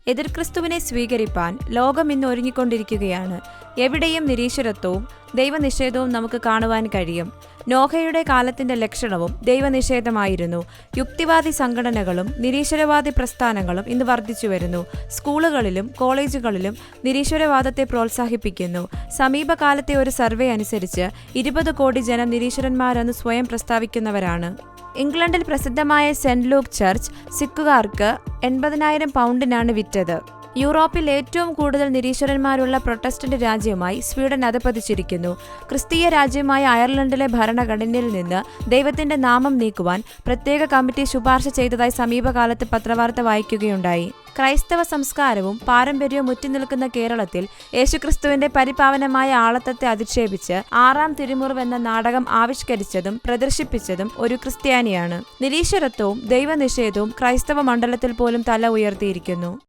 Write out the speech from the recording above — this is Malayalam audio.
എതിർ ക്രിസ്തുവിനെ സ്വീകരിപ്പാൻ ലോകം ഇന്ന് ഒരുങ്ങിക്കൊണ്ടിരിക്കുകയാണ്. എവിടെയും നിരീശ്വരത്വവും ദൈവനിഷേധവും നമുക്ക് കാണുവാൻ കഴിയും. നോഹയുടെ കാലത്തിന്റെ ലക്ഷണവും ദൈവനിഷേധമായിരുന്നു. യുക്തിവാദി സംഘടനകളും നിരീശ്വരവാദി പ്രസ്ഥാനങ്ങളും ഇന്ന് വർദ്ധിച്ചു വരുന്നു. സ്കൂളുകളിലും കോളേജുകളിലും നിരീശ്വരവാദത്തെ പ്രോത്സാഹിപ്പിക്കുന്നു. സമീപകാലത്തെ ഒരു സർവേ അനുസരിച്ച് 20 കോടി ജനം നിരീശ്വരന്മാരെന്ന് സ്വയം പ്രസ്താവിക്കുന്നവരാണ്. ഇംഗ്ലണ്ടിൽ പ്രസിദ്ധമായ സെന്റ് ലൂക്ക് ചർച്ച് സിഖുകാർക്ക് 80,000 പൗണ്ടിനാണ് വിറ്റത്. യൂറോപ്പിൽ ഏറ്റവും കൂടുതൽ നിരീശ്വരന്മാരുള്ള പ്രൊട്ടസ്റ്റന്റ് രാജ്യമായി സ്വീഡൻ അധപതിച്ചിരിക്കുന്നു. ക്രിസ്തീയ രാജ്യമായ അയർലൻഡിലെ ഭരണഘടനയിൽ നിന്ന് ദൈവത്തിന്റെ നാമം നീക്കുവാൻ പ്രത്യേക കമ്മിറ്റി ശുപാർശ ചെയ്തതായി സമീപകാലത്ത് പത്രവാർത്ത വായിക്കുകയുണ്ടായി. ക്രൈസ്തവ സംസ്കാരവും പാരമ്പര്യവും മുറ്റിനിൽക്കുന്ന കേരളത്തിൽ യേശുക്രിസ്തുവിന്റെ പരിപാവനമായ ആളത്വത്തെ അധിക്ഷേപിച്ച് 6-ാം തിരുമുറിവ് എന്ന നാടകം ആവിഷ്കരിച്ചതും പ്രദർശിപ്പിച്ചതും ഒരു ക്രിസ്ത്യാനിയാണ്. നിരീശ്വരത്വവും ദൈവനിഷേധവും ക്രൈസ്തവ മണ്ഡലത്തിൽ പോലും തല ഉയർത്തിയിരിക്കുന്നു.